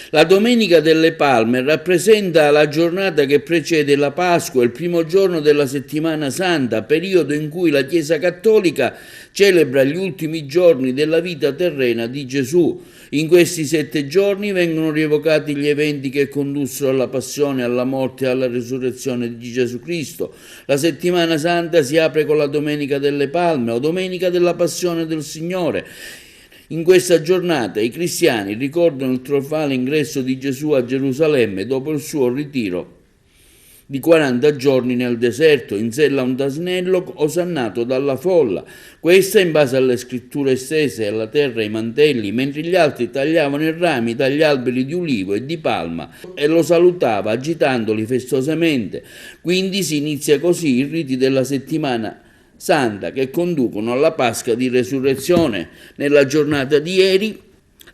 La Domenica delle Palme rappresenta la giornata che precede la Pasqua, il primo giorno della Settimana Santa, periodo in cui la Chiesa Cattolica celebra gli ultimi giorni della vita terrena di Gesù. In questi 7 giorni vengono rievocati gli eventi che condussero alla passione, alla morte e alla risurrezione di Gesù Cristo. La Settimana Santa si apre con la Domenica delle Palme o Domenica della Passione del Signore. In questa giornata i cristiani ricordano il trionfale ingresso di Gesù a Gerusalemme dopo il suo ritiro di 40 giorni nel deserto, in sella a un asnello osannato dalla folla. Questa in base alle scritture stese alla terra i mantelli, mentre gli altri tagliavano i rami dagli alberi di ulivo e di palma e lo salutava agitandoli festosamente. Quindi si inizia così i riti della settimana Santa che conducono alla Pasqua di Resurrezione. Nella giornata di ieri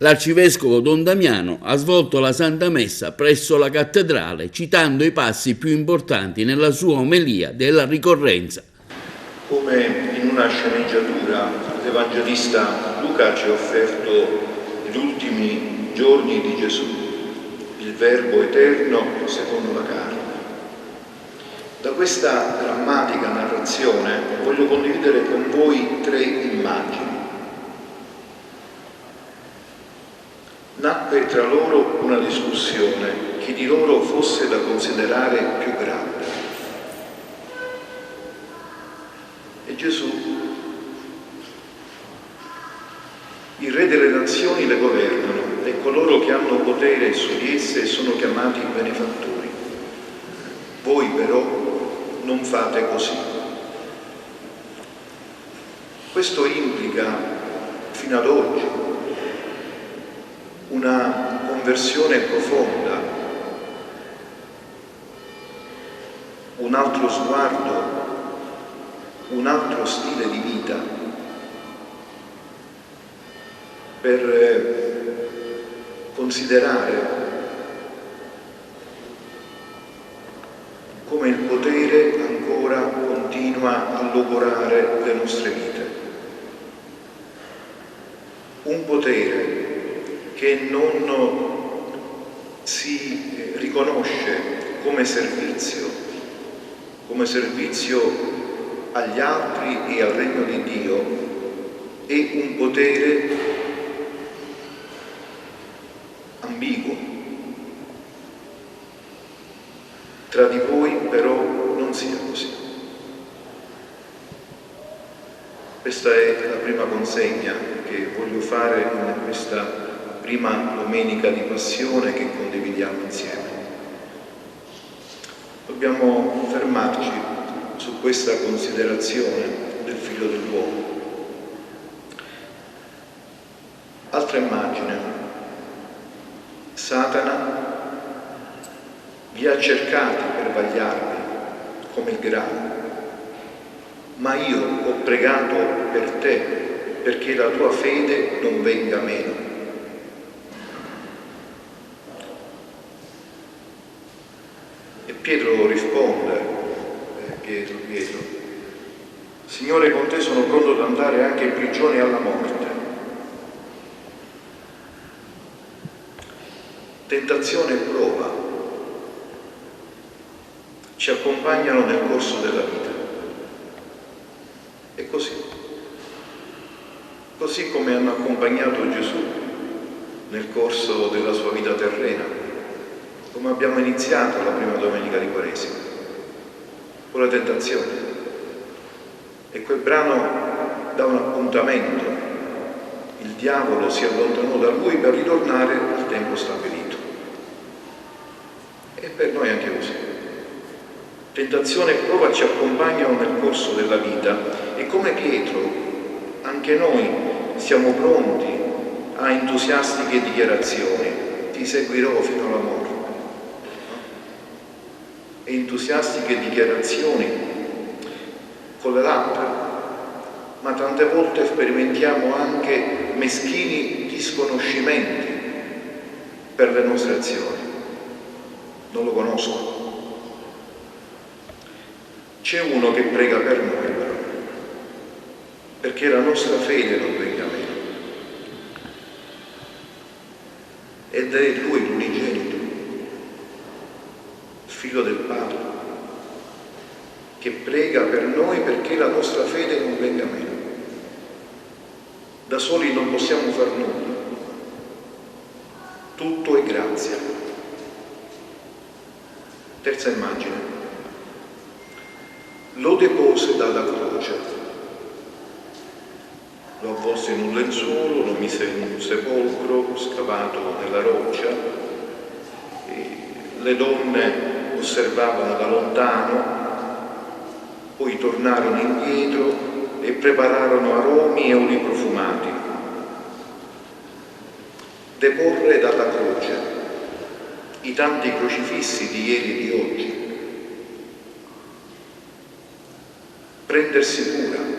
l'arcivescovo Don Damiano ha svolto la Santa Messa presso la cattedrale citando i passi più importanti nella sua omelia della ricorrenza. Come in una sceneggiatura, l'Evangelista Luca ci ha offerto gli ultimi giorni di Gesù, il Verbo eterno secondo la carne. Da questa drammatica narrazione voglio condividere con voi 3 immagini. Nacque tra loro una discussione, chi di loro fosse da considerare più grande. E Gesù, i re delle nazioni le governano e coloro che hanno potere su di esse sono chiamati benefattori. Voi però non fate così. Questo implica, fino ad oggi, una conversione profonda, un altro sguardo, un altro stile di vita per considerare come il potere ancora continua a logorare le nostre vite. Un potere che non si riconosce come servizio agli altri e al regno di Dio, è un potere ambiguo. Tra di voi però non sia così. Questa è la prima consegna che voglio fare in questa prima domenica di Passione che condividiamo insieme. Dobbiamo fermarci su questa considerazione del Figlio dell'uomo. Altra immagine. Satana vi ha cercati per vagliarvi come il grano, ma io ho pregato per te perché la tua fede non venga meno. E Pietro risponde, Pietro, Signore, con te sono pronto ad andare anche in prigione alla morte. Tentazione e prova ci accompagnano nel corso della vita. E così come hanno accompagnato Gesù nel corso della sua vita terrena, come abbiamo iniziato la prima domenica di Quaresima, con la tentazione. E quel brano dà un appuntamento. Il diavolo si allontanò da lui per ritornare al tempo stabilito. E per noi anche così. Tentazione e prova ci accompagnano nel corso della vita e come Pietro, anche noi siamo pronti a entusiastiche dichiarazioni, ti seguirò fino alla morte. E entusiastiche dichiarazioni con le labbra, ma tante volte sperimentiamo anche meschini disconoscimenti per le nostre azioni. Non lo conosco. C'è uno che prega per noi però, perché la nostra fede non venga meno. Ed ed è Lui l'unigenito, Figlio del Padre, che prega per noi perché la nostra fede non venga meno. Da soli non possiamo far nulla, tutto è grazia. Terza immagine. Lo depose dalla croce, lo avvolse in un lenzuolo, lo mise in un sepolcro scavato nella roccia, e le donne osservavano da lontano, poi tornarono indietro e prepararono aromi e oli profumati. Deporre dalla croce i tanti crocifissi di ieri e di oggi, prendersi cura.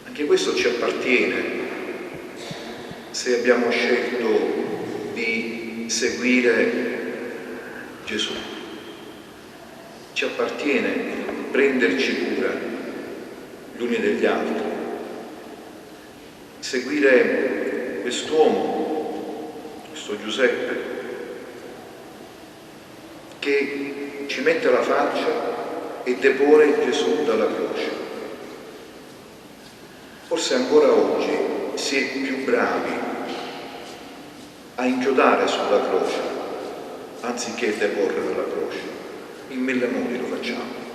Anche questo ci appartiene se abbiamo scelto di seguire Gesù. Ci appartiene prenderci cura gli uni degli altri, seguire quest'uomo, questo Giuseppe, che ci mette la faccia e depone Gesù dalla croce. Forse ancora oggi si è più bravi a inchiodare sulla croce anziché deporre dalla croce. In mille modi lo facciamo.